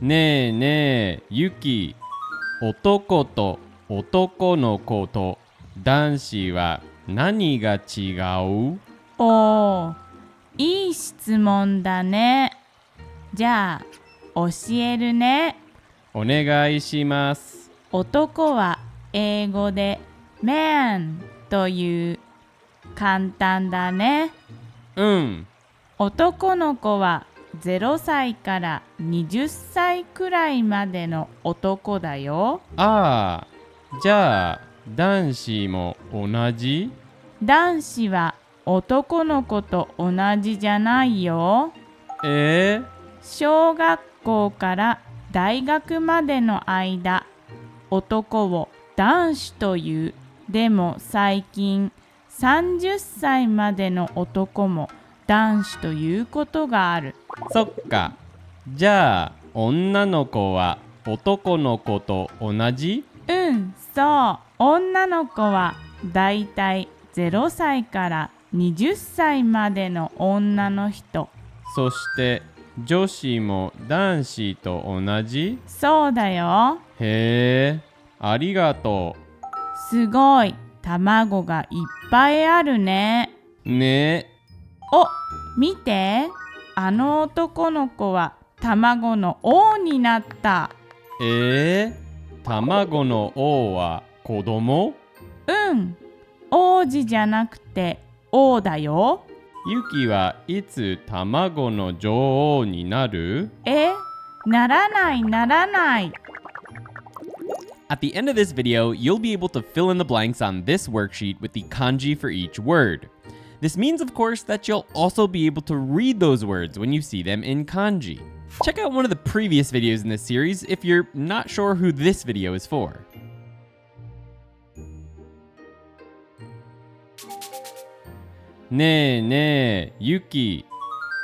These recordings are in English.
ねえねえ、ユキ。男と男の子と男子は何が違う？おー、いい質問だね。じゃあ、教えるね。お願いします。男は英語で man という。簡単だね。うん。男の子は0歳から20歳くらいまでの男だよ。ああ、じゃあ男子も同じ？男子は男の子と同じじゃないよ。え小学校から大学までの間、男を男子という。でも最近30歳までの男も男子ということがある。そっか。じゃあ女の子は男の子と同じ？うん、そう。女の子はだいたい0歳から20歳までの女の人。そして女子も男子と同じ？そうだよ。へえ、ありがとすごい。卵がいっぱいあるね。う。ねえ。お、見て。あの男の子は卵の王になった。卵の王は子供？うん、王子じゃなくて王だよ。ユキはいつ卵の女王になる？ならないならない。At the end of this video, you'll be able to fill in the blanks on this worksheet with the kanji for each word. This means, of course, that you'll also be able to read those words when you see them in kanji. Check out one of the previous videos in this series if you're not sure who this video is for. ねえねえ、ユキ。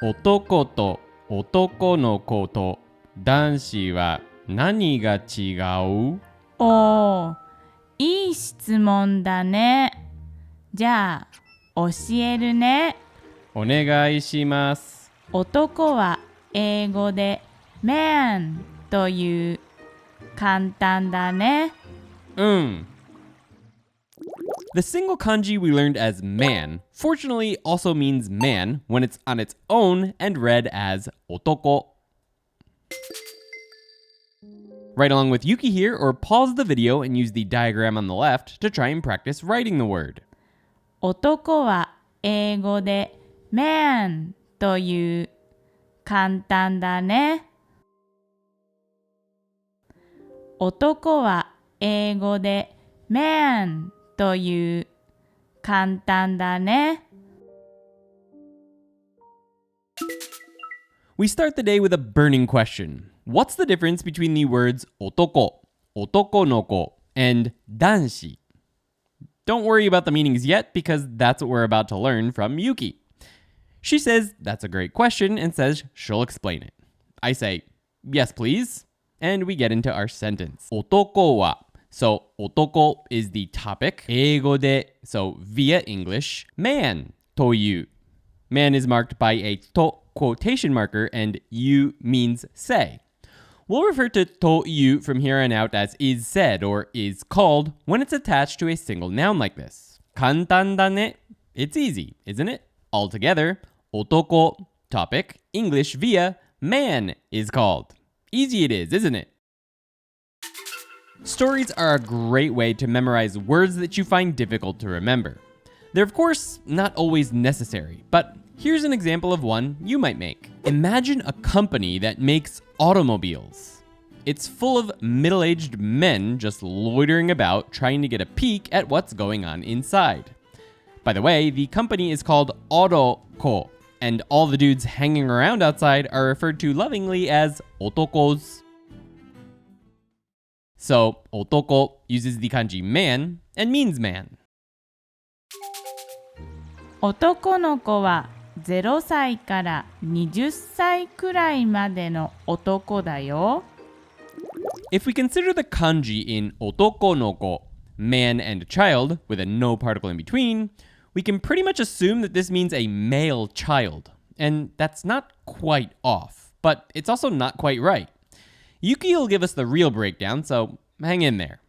男と男の子と男子は何が違う？おー、いい質問だね。じゃあ、教えるね。お願いします。男は英語で man という。簡単だね。うん。The single kanji we learned as man, fortunately also means man when it's on its own and read as otoko. Write along with Yuki here or pause the video and use the diagram on the left to try and practice writing the word. 男は英語で man という。簡単だね。男は英語で man という。簡単だね。We start the day with a burning question. What's the difference between the words otoko, otoko no ko, and danshi? Don't worry about the meanings yet because that's what we're about to learn from Yuki. She says that's a great question and says she'll explain it. I say, yes please, and we get into our sentence. Otoko wa. So otoko is the topic. Eigo de, so via English, man to you. Man is marked by a to quotation marker and you means say. We'll refer to to you from here on out as is said or is called when it's attached to a single noun like this. Kantan da ne. It's easy, isn't it? Altogether, otoko, topic, English via man is called. Easy it is, isn't it? Stories are a great way to memorize words that you find difficult to remember. They're of course not always necessary, but here's an example of one you might make. Imagine a company that makes automobiles. It's full of middle-aged men just loitering about trying to get a peek at what's going on inside. By the way, the company is called Otoko, and all the dudes hanging around outside are referred to lovingly as otokos. So, otoko uses the kanji man and means man. 男の子は0歳から20歳くらいまでの男だよ。If we consider the kanji in otoko no ko, man and child, with a no particle in between, we can pretty much assume that this means a male child. And that's not quite off, but it's also not quite right. Yuki will give us the real breakdown, so hang in there.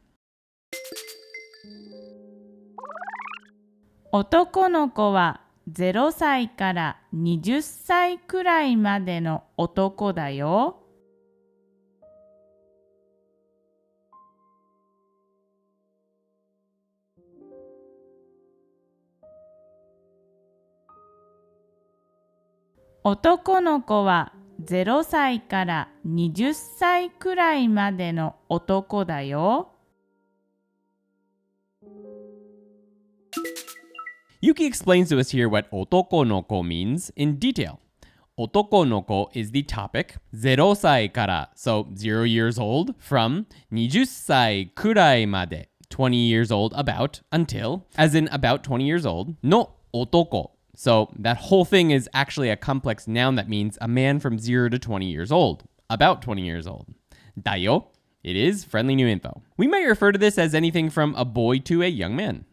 男の子は0歳から20歳くらいまでの男だよ。男の子は0歳から20歳くらいまでの男だよ。Yuki explains to us here what 男の子 means in detail. 男の子 is the topic, 0歳から so 0 years old, from 20歳くらいまで 20 years old, about, until, as in about 20 years old, の男. So that whole thing is actually a complex noun that means a man from 0 to 20 years old, about 20 years old. だよ, it is friendly new info. We might refer to this as anything from a boy to a young man.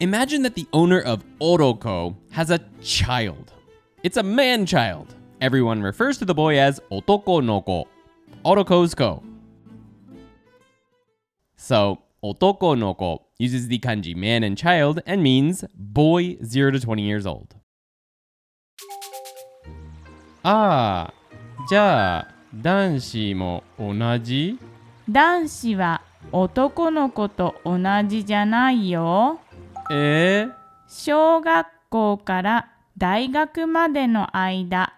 Imagine that the owner of Oroko has a child. It's a man-child. Everyone refers to the boy as otoko no ko, Oroko's ko. So, otoko no ko uses the kanji man and child and means boy 0 to 20 years old. ああ、じゃあ、男子も同じ？男子は男の子と同じじゃないよ。小学校から大学までの間、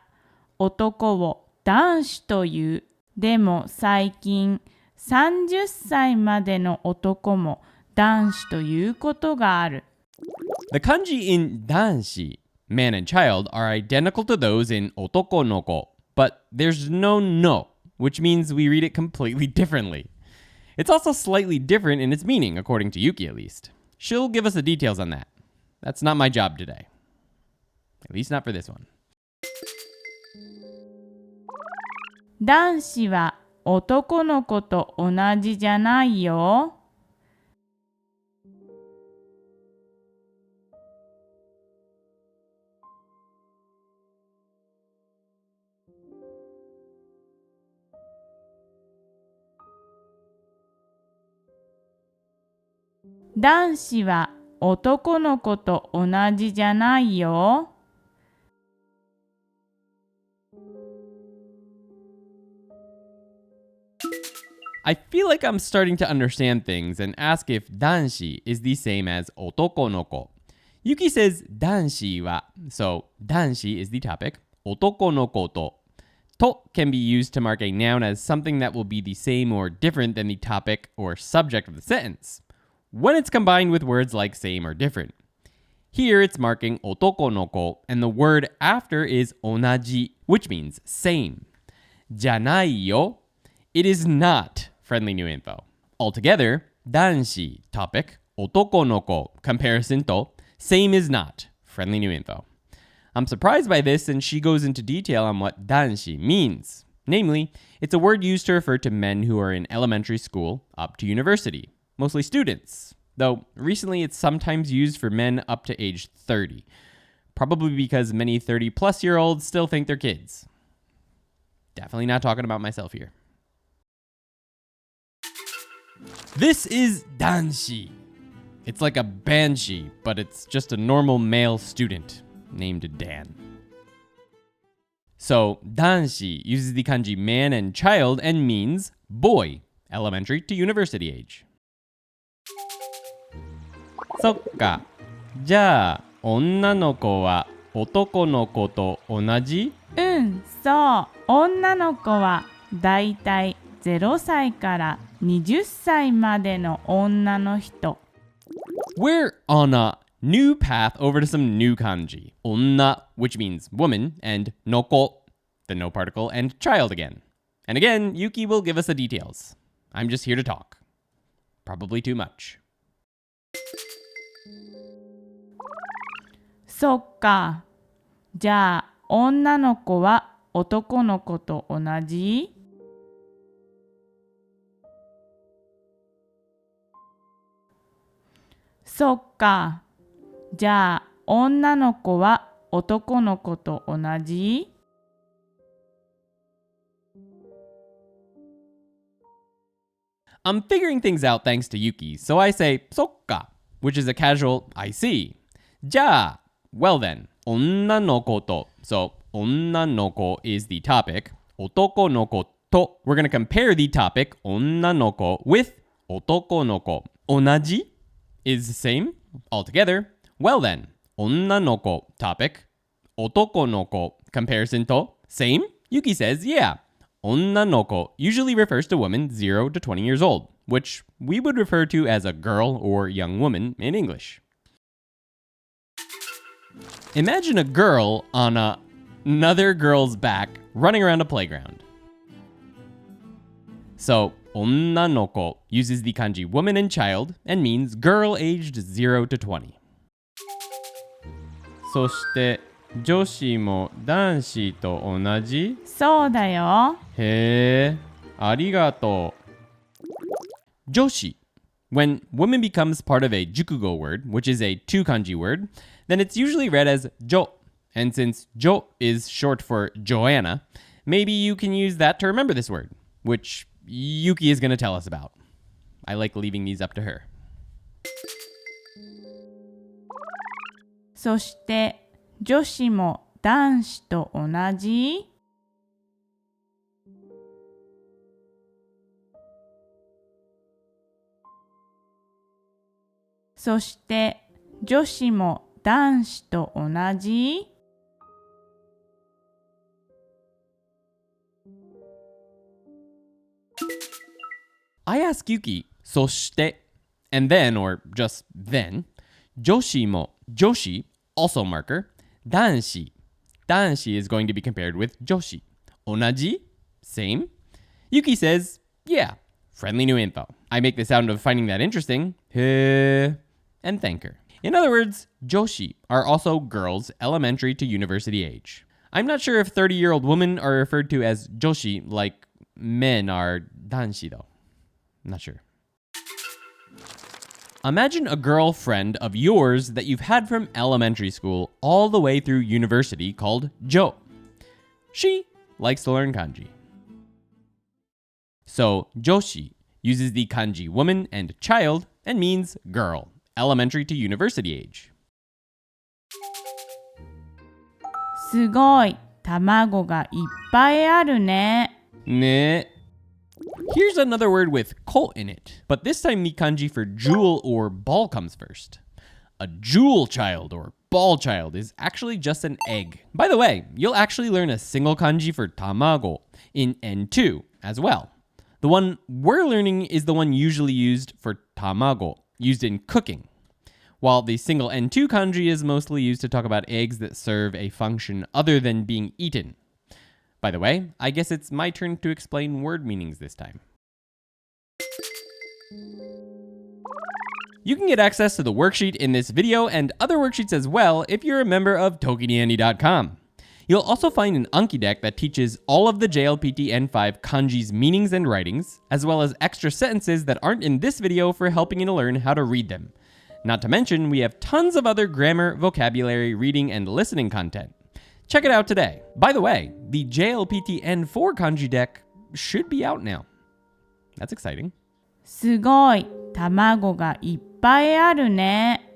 男を男子という。でも最近、30歳までの男も男子ということがある。The kanji in 男子, man and child, are identical to those in 男の子, but there's no, which means we read it completely differently. It's also slightly different in its meaning, according to Yuki at least. She'll give us the details on that. That's not my job today. At least not for this one. 男子は男の子と同じじゃないよ。男子は男の子と同じじゃないよ。I feel like I'm starting to understand things and ask if 男子 is the same as 男の子. Yuki says 男子は, so 男子 is the topic, 男の子と can be used to mark a noun as something that will be the same or different than the topic or subject of the sentence, when it's combined with words like same or different. Here it's marking 男の子, and the word after is 同じ, which means same. じゃないよ, it is not friendly new info. Altogether, 男子 topic, 男の子 comparison to, same is not friendly new info. I'm surprised by this, and she goes into detail on what 男子 means. Namely, it's a word used to refer to men who are in elementary school up to university, mostly students, though recently it's sometimes used for men up to age 30, probably because many 30-plus-year-olds still think they're kids. Definitely not talking about myself here. This is 男子. It's like a banshee, but it's just a normal male student named Dan. So, 男子 uses the kanji man and child and means boy, elementary to university age. そっか。じゃあ、女の子は男の子と同じ？そう。女の子はだいたい0歳から20歳までの女の人。We're on a new path over to some new kanji. 女, which means woman, and の子, the no particle, and child again. And again, Yuki will give us the details. I'm just here to talk. Probably too much. そっか。じゃあ、女の子は男の子と同じ？そっか。じゃあ、女の子は男の子と同じ？ I'm figuring things out thanks to Yuki, so I say そっか, which is a casual I see. じゃあ, well then, 女の子と, so 女の子 is the topic, 男の子と, we're going to compare the topic 女の子 with 男の子. 同じ is the same altogether. Well then, 女の子 topic, 男の子 comparison to same. Yuki says, yeah. 女の子 usually refers to women 0 to 20 years old, which we would refer to as a girl or young woman in English. Imagine a girl on another girl's back running around a playground. So, 女の子 uses the kanji woman and child and means girl aged 0 to 20. そして女子も男子と同じ？そうだよ。へえ、ありがとう。女子. When woman becomes part of a jukugo word, which is a two kanji word, then it's usually read as jo. And since jo is short for Joanna, maybe you can use that to remember this word, which Yuki is going to tell us about. I like leaving these up to her. そして女子も男子と同じ？そして女子も男子と同じ？ I ask Yuki, そして, and then, or just then, 女子も, 女子, also marker, 男子. 男子 is going to be compared with 女子. 同じ? Same. Yuki says, yeah, friendly new info. I make the sound of finding that interesting, へー, and thank her. In other words, 女子 are also girls elementary to university age. I'm not sure if 30-year-old women are referred to as 女子like men are 男子 though. I'm not sure. Imagine a girlfriend of yours that you've had from elementary school all the way through university called Jo. She likes to learn kanji. So, joshi uses the kanji woman and child and means girl, elementary to university age. すごい、卵がいっぱいあるね。ね. Here's another word with ko in it, but this time the kanji for jewel or ball comes first. A jewel child or ball child is actually just an egg. By the way, you'll actually learn a single kanji for tamago in N2 as well. The one we're learning is the one usually used for tamago, used in cooking, while the single N2 kanji is mostly used to talk about eggs that serve a function other than being eaten. By the way, I guess it's my turn to explain word meanings this time. You can get access to the worksheet in this video and other worksheets as well if you're a member of ToKini.com. You'll also find an Anki deck that teaches all of the JLPT N5 kanji's meanings and writings, as well as extra sentences that aren't in this video for helping you to learn how to read them. Not to mention, we have tons of other grammar, vocabulary, reading, and listening content. Check it out today. By the way, the JLPT N4 kanji deck should be out now. That's exciting. すごい、卵がいっぱいあるね。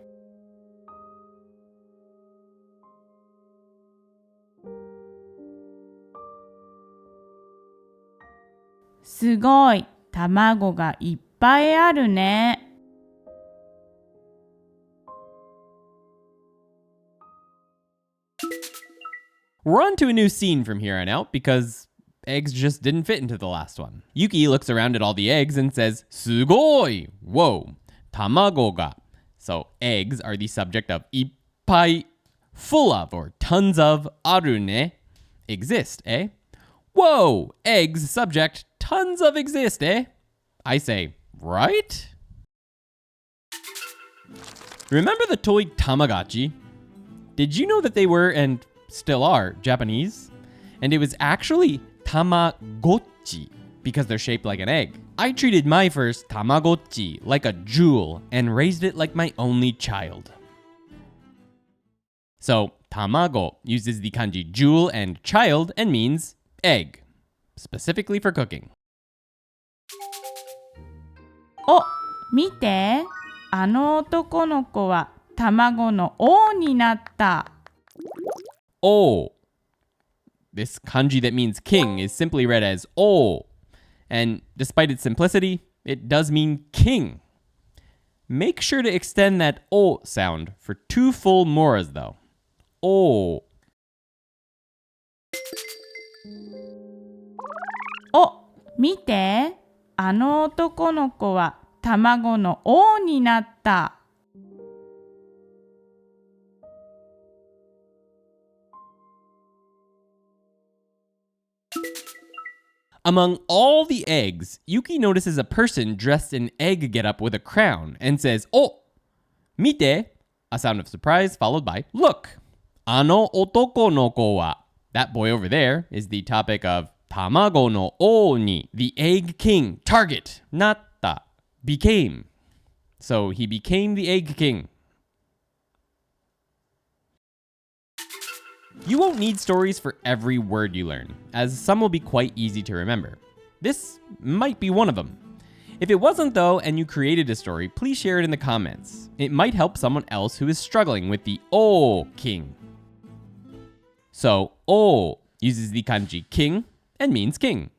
すごい、卵がいっぱいあるね。We're on to a new scene from here on out because eggs just didn't fit into the last one. Yuki looks around at all the eggs and says, すごい! Whoa! 卵が. So eggs are the subject of いっぱい, full of or tons of, あるね, exist, eh? Whoa! Eggs subject, tons of exist, eh? I say, right? Remember the toy Tamagotchi? Did you know that they were, and still are, Japanese? And it was actually Tamagotchi because they're shaped like an egg. I treated my first Tamagotchi like a jewel and raised it like my only child. So, tamago uses the kanji jewel and child and means egg. specifically for cooking. お、見て。あの男の子は卵の王になった。Oh. This kanji that means king is simply read as oh. And despite its simplicity, it does mean king. Make sure to extend that o sound for 2 full moras though. O. お、見て。あの男の子は卵の王になった。Among all the eggs, Yuki notices a person dressed in egg getup with a crown and says, "Oh, mite," a sound of surprise followed by "look." Ano otoko no ko wa. That boy over there is the topic of tamago no o ni, the egg king, target, natta, became. So he became the egg king. You won't need stories for every word you learn, as some will be quite easy to remember. This might be one of them. If it wasn't though, and you created a story, please share it in the comments. It might help someone else who is struggling with the O king. So, O uses the kanji king and means king.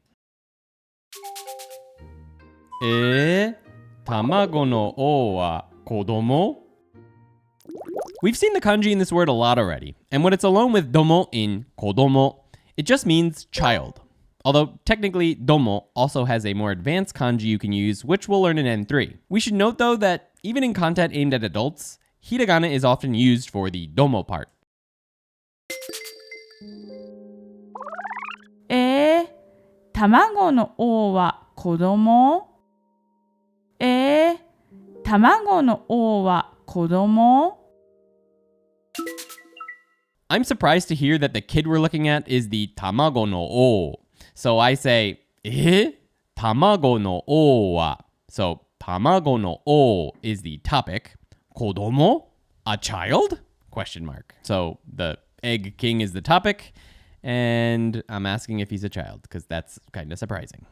Tamago no o wa kodomo? We've seen the kanji in this word a lot already, and when it's alone with domo in kodomo, it just means child. Although technically, domo also has a more advanced kanji you can use, which we'll learn in N3. We should note though that even in content aimed at adults, hiragana is often used for the domo part. 卵の王は子供？卵の王は子供？ I'm surprised to hear that the kid we're looking at is the tamago no o. So I say, tamago no o wa. So tamago no o is the topic. Kodomo? A child? Question mark. So the egg king is the topic. And I'm asking if he's a child, because that's kind of surprising.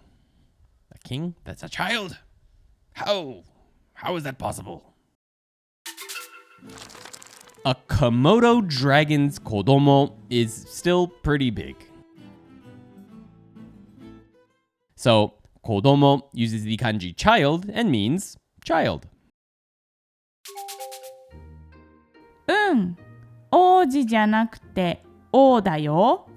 A king? That's a child? How is that possible? A Komodo dragon's kodomo is still pretty big. So, kodomo uses the kanji child and means child. 王子じゃなくて王だよ。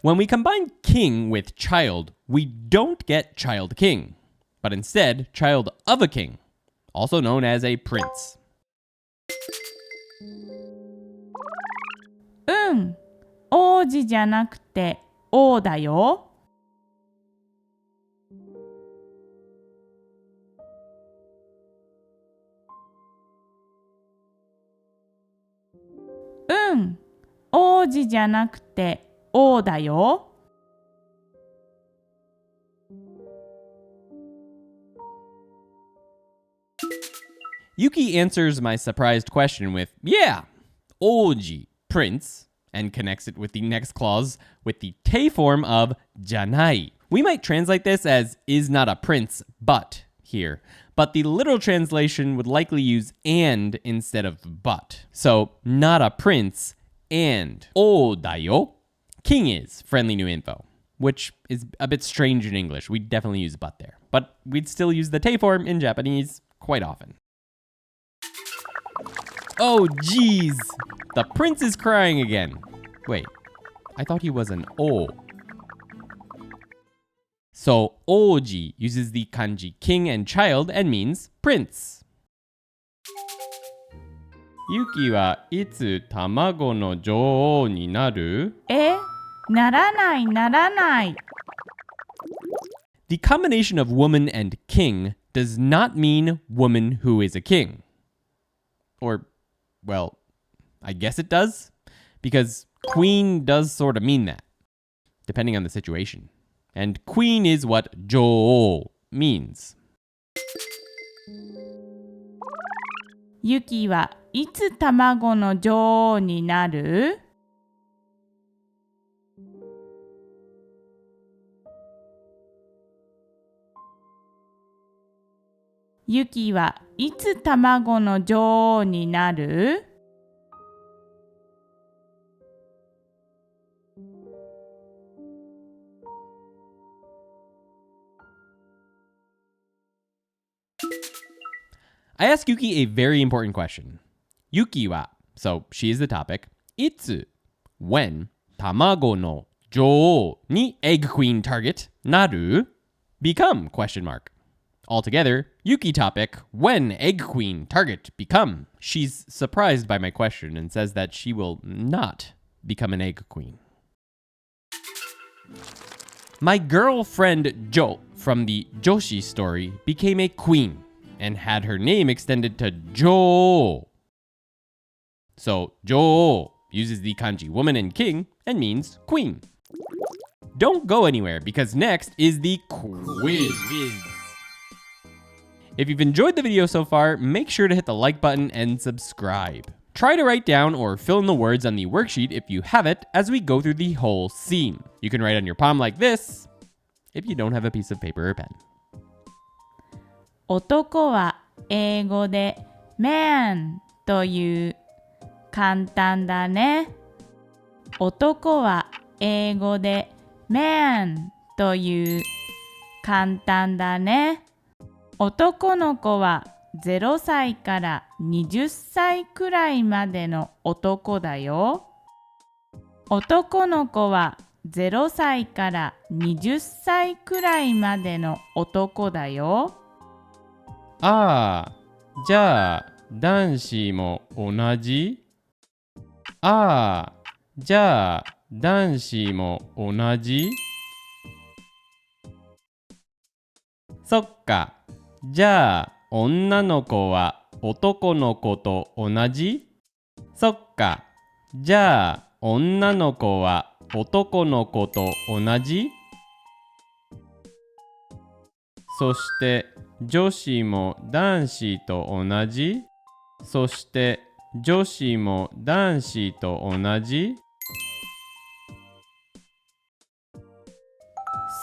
When we combine king with child, we don't get child king, but instead child of a king, also known as a prince. 王子じゃなくて王だよ。王子じゃなくて王だよ。Yuki answers my surprised question with, yeah, oji, prince, and connects it with the next clause with the te form of janai. We might translate this as is not a prince, but here. But the literal translation would likely use and instead of but. So, not a prince and o dayo, king is, friendly new info, which is a bit strange in English. We'd definitely use but there. But we'd still use the te form in Japanese quite often. Oh, geez. The prince is crying again. Wait, I thought he was an O. So, oji uses the kanji king and child and means prince. Yuki wa itsu tamago no joou ni naru? ならないならない。 The combination of woman and king does not mean woman who is a king. Or, well, I guess it does, because queen does sort of mean that, depending on the situation. And queen is what joou means. ユキはいつ卵の女王になる？ユキはいつ卵の女王になる？I ask Yuki a very important question. Yuki wa, so she is the topic, いつ when 卵の女王に egg queen target なる become question mark. Altogether, Yuki topic, when egg queen target become. She's surprised by my question and says that she will not become an egg queen. My girlfriend Jo from the Joshi story became a queen and had her name extended to Jo. So Jo uses the kanji woman and king and means queen. Don't go anywhere because next is the quiz. If you've enjoyed the video so far, make sure to hit the like button and subscribe. Try to write down or fill in the words on the worksheet if you have it as we go through the whole scene. You can write on your palm like this if you don't have a piece of paper or pen. 男は英語で man という。簡単だね。男は英語で man という。簡単だね。男の子は0歳から20歳くらいまでの男だよ。男の子は0歳から20歳くらいまでの男だよ。ああ、じゃあ男子も同じ？ああ、じゃあ男子も同じ？そっか。じゃあ女の子は男の子と同じ？そっか。じゃあ女の子は男の子と同じ？そして女子も男子と同じ？そして女子も男子と同じ？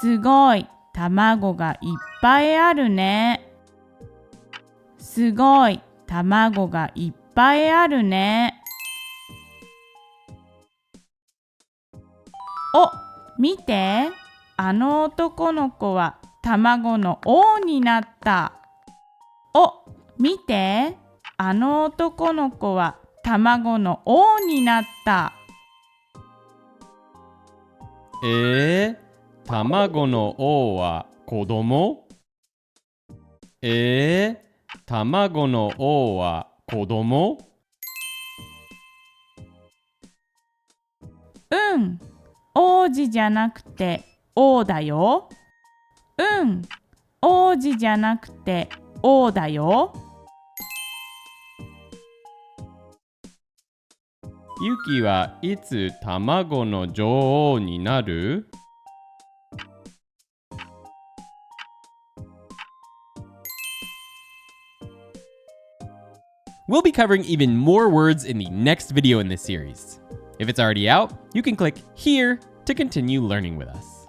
すごい、卵がいっぱいあるね。すごい、卵がいっぱいあるね。お、見て、あの男の子は卵の王になった。お、見て、あの男の子は卵の王になった。卵の王は子供？卵の王は子供？うん、王子じゃなくて王だよ。うん、王子じゃなくて王だよ。ユキはいつ卵の女王になる？We'll be covering even more words in the next video in this series. If it's already out, you can click here to continue learning with us.